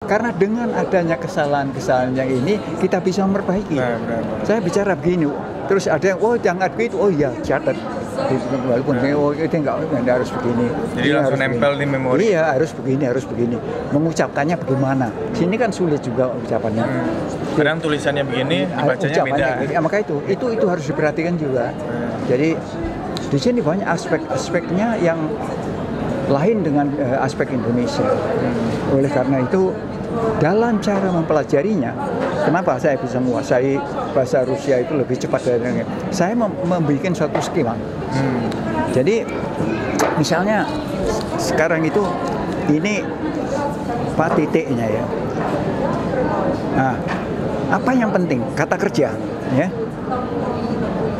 Karena dengan adanya kesalahan-kesalahan yang ini kita bisa memperbaiki. Saya bicara begini, terus ada yang jangan begitu, iya catat. Walaupun itu enggak harus begini. Jadi langsung nempel di memori. Iya, harus begini. Mengucapkannya bagaimana? Sini kan sulit juga ucapannya. Kadang tulisannya begini, dibacanya beda. Ya, maka itu harus diperhatikan juga. Jadi di sini banyak aspek-aspeknya yang lain dengan aspek Indonesia. Oleh karena itu dalam cara mempelajarinya, kenapa saya bisa menguasai bahasa Rusia itu lebih cepat dari saya membuat suatu skema. Jadi misalnya sekarang itu ini titiknya ya. Nah, apa yang penting? Kata kerja, ya.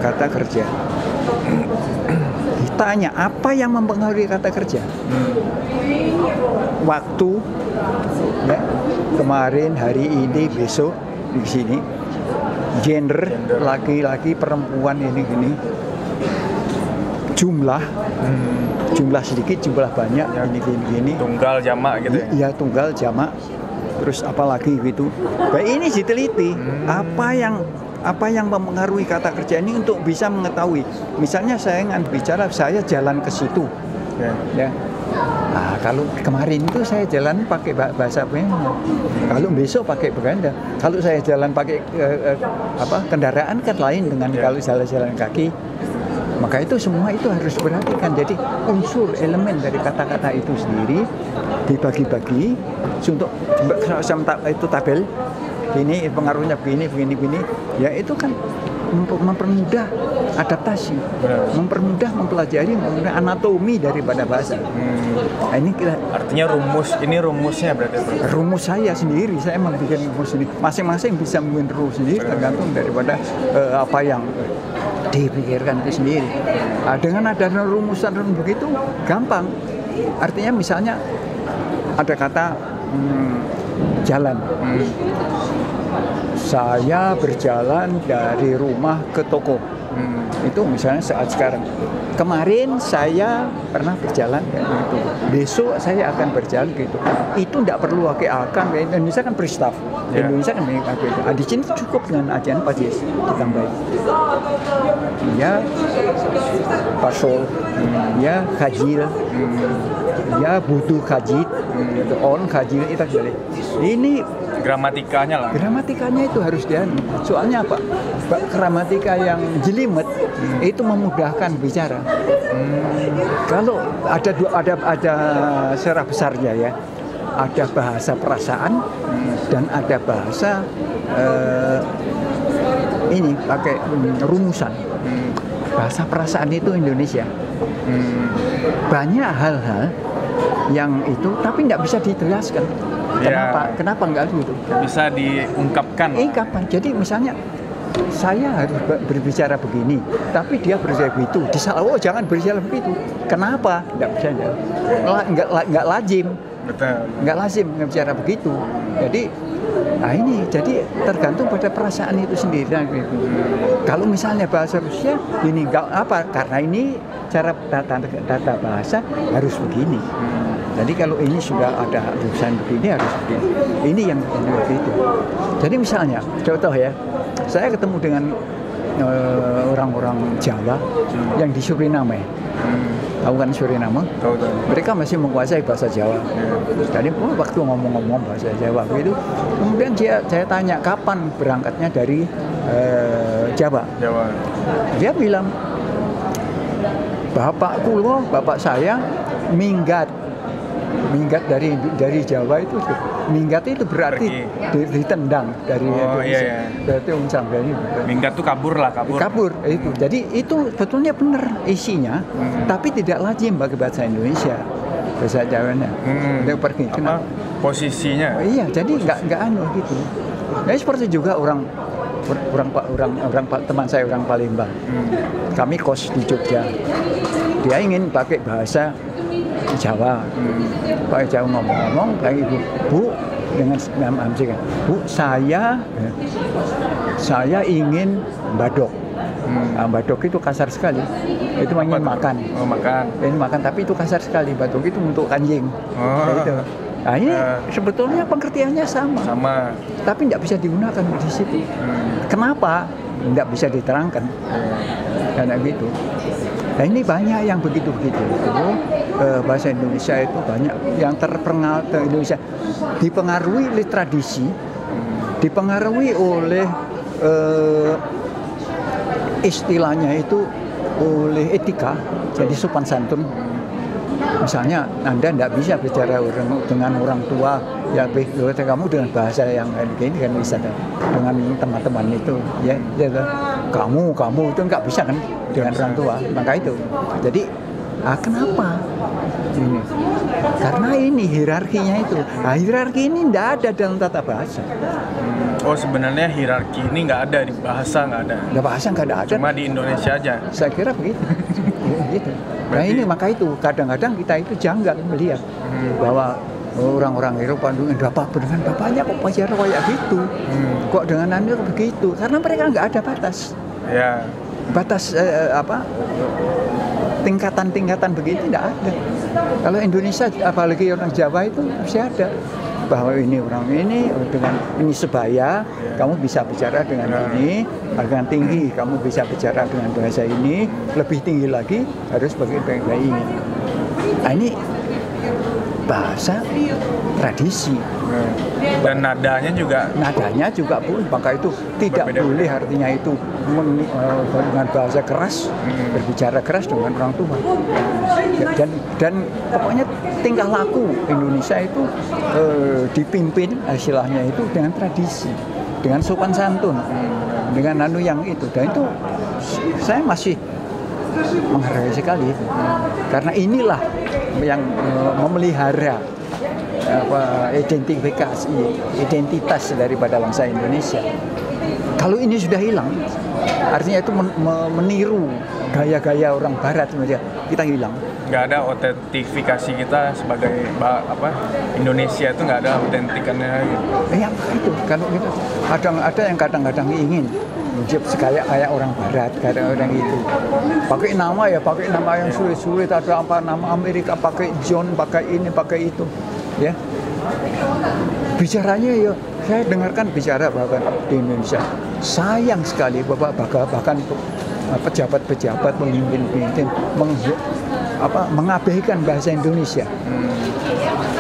Kata kerja. Ditanya apa yang mempengaruhi kata kerja? Waktu, ya, kemarin, hari ini, besok di sini. Gender, laki-laki, perempuan ini gini. Jumlah sedikit, jumlah banyak, gini. Tunggal jamak gitu ya? Iya, tunggal jamak. Terus apalagi gitu. Nah, ini diteliti apa yang mempengaruhi kata kerja ini untuk bisa mengetahui. Misalnya saya bicara saya jalan ke situ, ya. Nah, kalau kemarin itu saya jalan pakai bahasa Belanda. Kalau besok pakai Belanda. Kalau saya jalan pakai kendaraan kan lain dengan kalau jalan kaki. Maka itu semua itu harus diperhatikan. Jadi unsur elemen dari kata-kata itu sendiri dibagi-bagi untuk itu tabel. Ini pengaruhnya begini. Ya itu kan mempermudah adaptasi, mempermudah mempelajari, mempermudah anatomi daripada bahasa. Nah, ini artinya rumusnya berarti. Rumus saya sendiri, saya membuat rumus sendiri. Masing-masing bisa membuat rumus sendiri tergantung daripada apa yang dipikirkan itu sendiri. Nah, dengan ada rumusan begitu gampang. Artinya misalnya ada kata jalan. Saya berjalan dari rumah ke toko. Itu misalnya saat sekarang. Kemarin saya pernah berjalan ke toko. Besok saya akan berjalan gitu. Itu tidak perlu pakai akan. Indonesia kan pristaf. Indonesia kan pakai itu. Di sini cukup dengan ajian pajis ditambahin. Ya, pasol. Ya, kajil. Ya, butuh kajit. On kajil itu jadi. Ini gramatikanya lah. Gramatikanya itu harus soalnya apa? Gramatika yang jelimet itu memudahkan bicara. Kalau ada secara besarnya ya, ada bahasa perasaan dan ada bahasa ini pakai rumusan. Bahasa perasaan itu Indonesia. Banyak hal-hal yang itu tapi tidak bisa dijelaskan. Kenapa enggak gitu? Bisa diungkapkan. Jadi misalnya saya harus berbicara begini, tapi dia berbicara begitu. Jangan berbicara begitu. Kenapa? Enggak bisa. Enggak lazim. Betul. Enggak lazim berbicara begitu. Jadi jadi tergantung pada perasaan itu sendiri. Kalau misalnya bahasa Rusia ini karena ini cara tata bahasa harus begini. Jadi kalau ini sudah ada tulisan begini harus begini. Ini yang begitu. Jadi misalnya contoh ya, saya ketemu dengan orang-orang Jawa yang di Suriname. Tahu kan Suriname? Tahu. Mereka masih menguasai bahasa Jawa. Jadi waktu ngomong-ngomong bahasa Jawa begitu, kemudian saya tanya kapan berangkatnya dari Jawa. Dia bilang, bapak saya minggat dari Jawa itu. Minggat itu berarti ditendang dari Indonesia. Berarti dari minggat itu kabur itu. Jadi itu betulnya benar isinya, tapi tidak lazim bagi bahasa Indonesia. Bahasa Jawanya. Dia pergi. Kenapa? Posisinya. Iya, jadi enggak gitu. Nah, seperti juga orang teman saya orang Palembang. Kami kos di Jogja. Dia ingin pakai bahasa Jawa. Pak Jawa ngomong kayak ibu, Bu, dengan MC kan. Bu, saya ingin badok. Badok itu kasar sekali. Itu ingin makan. Makan. Ini makan, tapi itu kasar sekali. Badok itu untuk anjing. Gitu. Nah ini sebetulnya pengertiannya sama, tapi tidak bisa digunakan di situ. Kenapa? Tidak bisa diterangkan. Karena gitu. Nah ini banyak yang begitu-begitu. Bahasa Indonesia itu banyak yang terpengaruh Indonesia, dipengaruhi oleh tradisi, dipengaruhi oleh istilahnya itu oleh etika, jadi sopan santun. Misalnya Anda tidak bisa bicara dengan orang tua, ya kamu dengan bahasa yang begini kan bisa kan, dengan teman-teman itu, ya kamu itu nggak bisa kan dengan orang tua, maka itu. Jadi kenapa? Ini karena ini hierarkinya itu. Nah, hierarki ini tidak ada dalam tata bahasa. Oh sebenarnya hierarki ini nggak ada di bahasa, nggak ada. Nggak bahasa nggak ada. Cuma di Indonesia aja. Saya kira begitu. Gitu. Nah ini maka itu kadang-kadang kita itu janggal melihat bahwa orang-orang Eropa dengan bapaknya kok bicara kayak gitu, kok dengan Anda kok begitu? Karena mereka nggak ada batas. Ya. Batas tingkatan-tingkatan begitu tidak ada. Kalau Indonesia apalagi orang Jawa itu masih ada. Bahwa ini orang ini dengan ini sebaya, kamu bisa bicara dengan ini, dengan tinggi kamu bisa bicara dengan bahasa ini, lebih tinggi lagi harus pakai bahasa ini. Nah ini bahasa tradisi. Dan nadanya juga pun maka itu tidak berbeda. Boleh artinya itu dengan bahasa keras, berbicara keras dengan orang tua. Dan pokoknya tingkah laku Indonesia itu dipimpin istilahnya itu dengan tradisi, dengan sopan santun, dengan yang itu. Dan itu saya masih menghargai sekali itu. Karena inilah yang memelihara identitas daripada bangsa Indonesia. Kalau ini sudah hilang, artinya itu meniru gaya-gaya orang Barat, kita hilang. Nggak ada autentifikasi kita sebagai Indonesia itu nggak ada autentikannya. Ya itu kalau kita ada yang kadang-kadang ingin kayak orang Barat, kayak orang itu pakai nama yang sulit-sulit, ada nama Amerika pakai John, pakai ini, pakai itu, ya bicaranya ya saya dengarkan bicara bahkan di Indonesia sayang sekali bahkan pejabat-pejabat pemimpin mengabaikan bahasa Indonesia.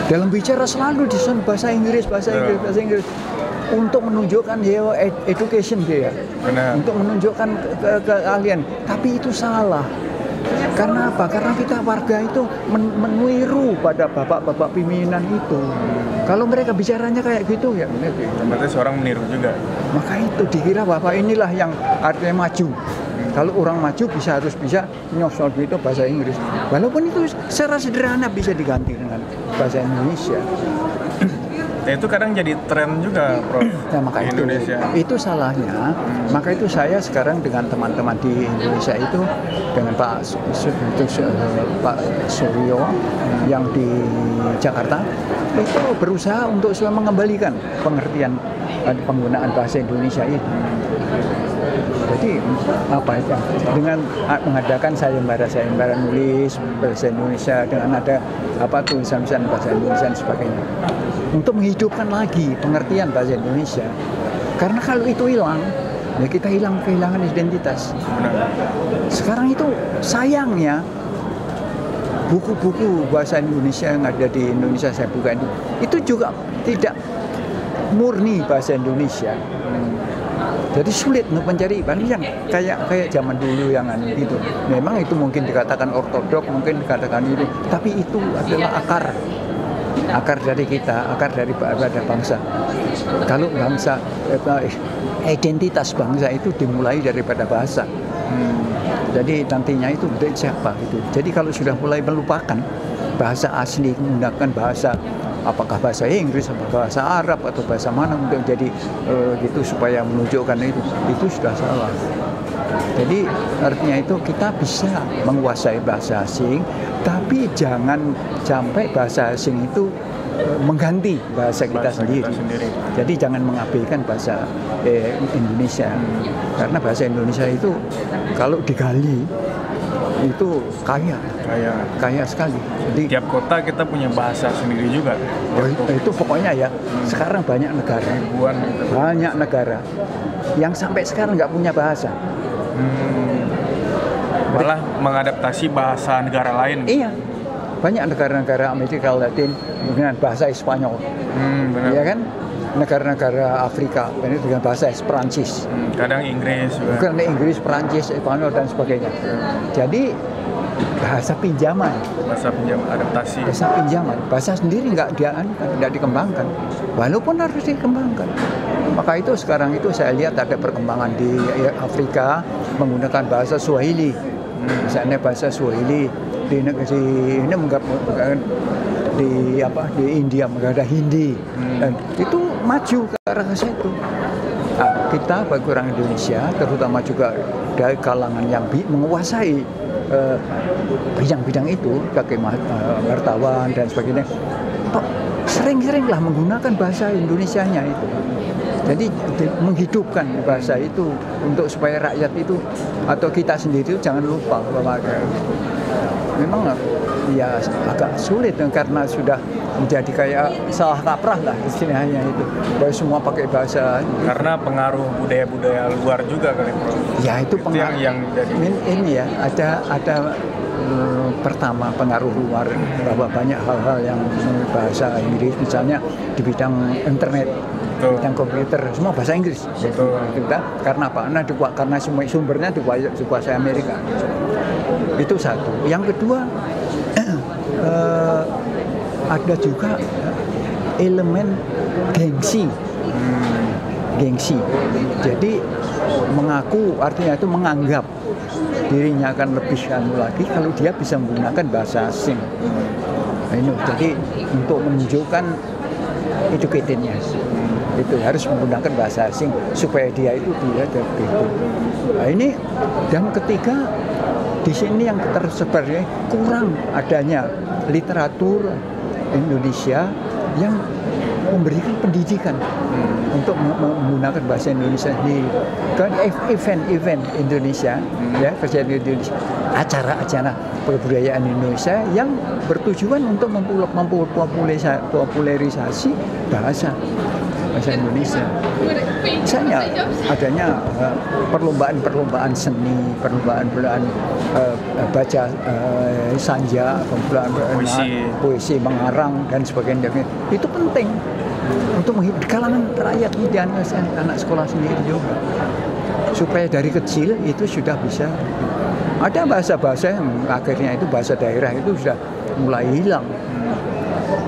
Dalam bicara selalu disebut bahasa Inggris untuk menunjukkan education dia. Benar. Untuk menunjukkan keahlian, tapi itu salah. Karena apa? Karena kita warga itu meniru pada bapak-bapak pimpinan itu. Kalau mereka bicaranya kayak gitu ya berarti seorang meniru juga. Maka itu dikira bahwa inilah yang artinya maju. Kalau orang maju harus bisa nyosol itu bahasa Inggris. Walaupun itu secara sederhana bisa diganti dengan bahasa Indonesia. Ya, itu kadang jadi tren juga, Prof. Nah, maka di Indonesia. Itu salahnya. Maka itu saya sekarang dengan teman-teman di Indonesia itu dengan Pak Suryo yang di Jakarta itu berusaha untuk mengembalikan pengertian penggunaan bahasa Indonesia itu. Jadi dengan mengadakan sayembara nulis bahasa Indonesia dengan ada tulisan-tulisan bahasa Indonesia dan sebagainya untuk menghidupkan lagi pengertian bahasa Indonesia. Karena kalau itu hilang, ya kita kehilangan identitas. Sekarang itu sayangnya buku-buku bahasa Indonesia yang ada di Indonesia saya buka itu juga tidak murni bahasa Indonesia. Jadi sulit untuk mencari yang kayak zaman dulu yang gitu. Memang itu mungkin dikatakan ortodok, mungkin dikatakan itu, tapi itu adalah akar dari kita, akar dari bangsa. Kalau bangsa, identitas bangsa itu dimulai daripada bahasa. Jadi nantinya itu dari siapa itu. Jadi kalau sudah mulai melupakan bahasa asli, menggunakan bahasa apakah bahasa Inggris, apakah bahasa Arab atau bahasa mana untuk jadi gitu supaya menunjukkan itu sudah salah. Jadi artinya itu kita bisa menguasai bahasa asing, tapi jangan sampai bahasa asing itu mengganti bahasa kita sendiri. Jadi jangan mengabaikan bahasa Indonesia, karena bahasa Indonesia itu kalau digali itu kaya sekali. Jadi tiap kota kita punya bahasa sendiri juga. itu pokoknya ya. Sekarang banyak negara, Ribuan gitu. banyak negara yang sampai sekarang nggak punya bahasa. Malah mengadaptasi bahasa negara lain. Iya, banyak negara-negara Amerika Latin dengan bahasa Spanyol, Benar. ya kan? Negara-negara Afrika dengan bahasa Perancis, Kadang Inggris juga. bukan Inggris, Perancis, Spanyol dan sebagainya. Jadi bahasa pinjaman, Bahasa pinjam adaptasi. bahasa sendiri nggak dikembangkan, walaupun harus dikembangkan. Maka itu sekarang itu saya lihat ada perkembangan di Afrika menggunakan bahasa Swahili, misalnya bahasa Swahili di India mengenai Hindi, dan itu maju ke arah situ. Nah, kita bagi orang Indonesia, terutama juga dari kalangan yang menguasai bidang-bidang itu, sebagai wartawan dan sebagainya, sering-seringlah menggunakan bahasa Indonesianya itu. Jadi menghidupkan bahasa itu untuk supaya rakyat itu atau kita sendiri itu jangan lupa bahwa memang ya agak sulit karena sudah menjadi kayak salah kaprah lah istilahnya itu, bahwa semua pakai bahasa. Karena pengaruh budaya-budaya luar juga kali, Bro. Ya itu pengaruh yang jadi ini ya, ada pertama pengaruh luar, bahwa banyak hal-hal yang bahasa Inggris, misalnya di bidang internet, bidang komputer, semua bahasa Inggris. Karena apa? Karena semua sumbernya di bahasa Amerika. Itu satu. Yang kedua, ada juga elemen gengsi. Jadi mengaku, artinya itu menganggap dirinya akan lebih lagi kalau dia bisa menggunakan bahasa asing. Ini jadi untuk menunjukkan educatednya, itu harus menggunakan bahasa asing supaya dia itu begitu. Nah, ini dan ketiga, di sini yang tersebar kurang adanya literatur Indonesia yang memberikan pendidikan untuk menggunakan bahasa Indonesia di event Indonesia, ya, presiden Indonesia, acara-acara kebudayaan Indonesia yang bertujuan untuk mempopularisasi bahasa Indonesia. Misalnya adanya perlombaan seni, perlombaan baca sanja, puisi, mengarang dan sebagainya. Itu penting untuk menghidupkan kalangan rakyat dan anak sekolah sendiri juga, supaya dari kecil itu sudah bisa. Ada bahasa-bahasa yang akhirnya itu bahasa daerah itu sudah mulai hilang.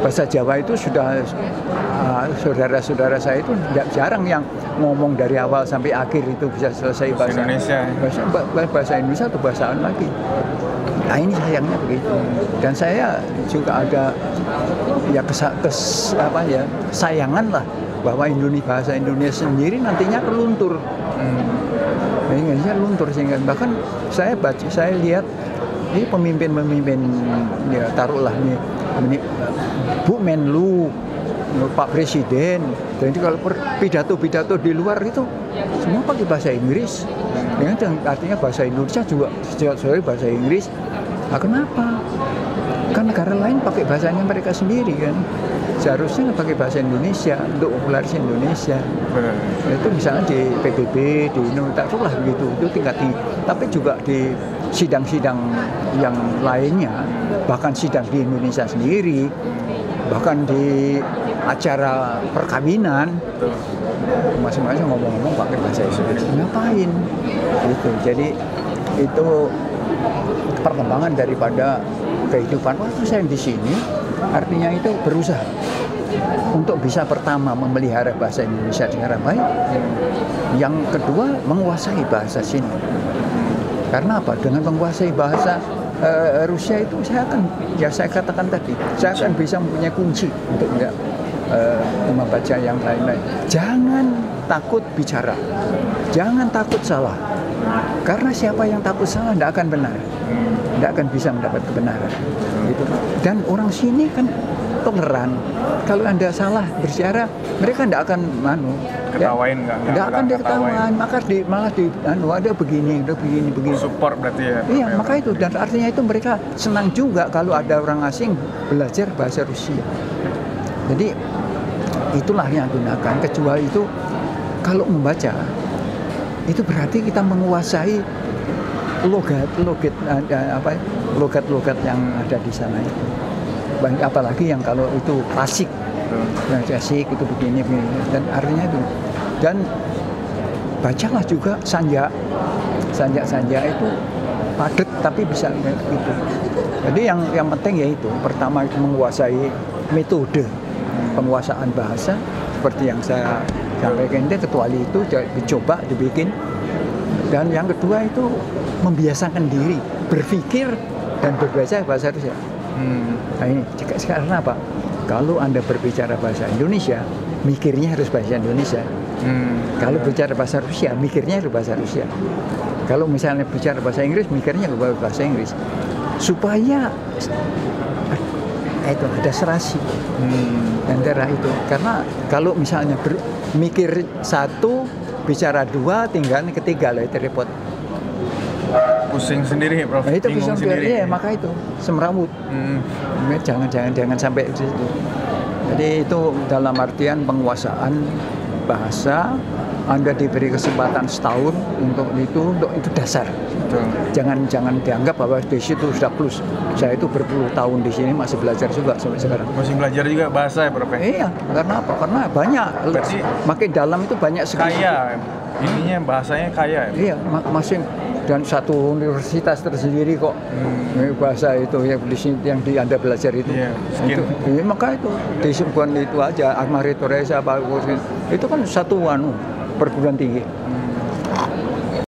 Bahasa Jawa itu sudah saudara-saudara saya itu tidak jarang yang ngomong dari awal sampai akhir itu bisa selesai bahasa Indonesia, bahasa Indonesia atau bahasa lagi. Nah ini sayangnya begitu. Dan saya juga ada ya sayangan lah bahwa bahasa Indonesia sendiri nantinya keluntur. Indonesia luntur, sehingga bahkan saya lihat ini pemimpin ya taruhlah nih Bu Menlu, Pak Presiden, jadi kalau pidato di luar itu semua pakai bahasa Inggris, ya, artinya bahasa Indonesia juga bahasa Inggris. Nah, kenapa? Kan negara lain pakai bahasanya mereka sendiri kan. Seharusnya pakai bahasa Indonesia untuk popularitas Indonesia. Itu misalnya di PBB, di Indonesia lah begitu. Itu tingkat tapi juga di sidang-sidang yang lainnya, bahkan sidang di Indonesia sendiri, bahkan di acara perkawinan, masing-masing ngomong-ngomong pakai bahasa Inggris. Ngapain? Gitu. Jadi itu perkembangan daripada kehidupan. Waktu saya di sini, artinya itu berusaha untuk bisa pertama memelihara bahasa Indonesia dengan baik, yang kedua menguasai bahasa sini. Karena apa? Dengan menguasai bahasa Rusia itu saya katakan tadi, saya akan bisa mempunyai kunci untuk membaca yang lain-lain. Jangan takut bicara, jangan takut salah. Karena siapa yang takut salah tidak akan benar, tidak akan bisa mendapat kebenaran. Gitu. Dan orang sini kan toleran. Kalau Anda salah berbicara, mereka tidak akan Ketawain nggak akan diketawain, malah ada begini. Support berarti ya. Iya, maka itu, dan artinya itu mereka senang juga kalau ada orang asing belajar bahasa Rusia. Jadi itulah yang gunakan. Kecuali itu kalau membaca itu berarti kita menguasai logat-logat yang ada di sana itu. Apalagi yang kalau itu klasik, yang klasik itu begini, dan artinya itu. Dan bacalah juga sanja itu padat tapi bisa gitu. Jadi yang penting yaitu pertama itu menguasai metode penguasaan bahasa seperti yang saya sampaikan, kecuali itu dicoba dibikin. Dan yang kedua itu membiasakan diri berpikir dan berbaca bahasa Rusia. Nah ini karena apa? Kalau Anda berbicara bahasa Indonesia, mikirnya harus bahasa Indonesia. Kalau bicara bahasa Rusia, mikirnya harus bahasa Rusia. Kalau misalnya bicara bahasa Inggris, mikirnya harus bahasa Inggris. Supaya itu ada serasi antara itu. Karena kalau misalnya mikir satu, bicara dua, tinggal ketiga lah itu repot. Pusing sendiri, Prof. Nah, itu bingung sendiri. Iya, maka itu semrawut. Jangan sampai di situ. Jadi itu dalam artian penguasaan bahasa. Anda diberi kesempatan setahun untuk itu dasar. Jangan dianggap bahwa di situ sudah plus. Saya itu berpuluh tahun di sini masih belajar juga sampai sekarang. Masih belajar juga bahasa ya, Prof? Iya, karena apa? Karena banyak. Berarti makin dalam itu banyak sekali. Kaya, ininya bahasanya kaya. Iya, masing dan satu universitas tersendiri kok bahasa itu yang di Anda belajar itu. Itu maka itu disebutkan itu aja Armari Torres apa itu kan satu perguruan tinggi.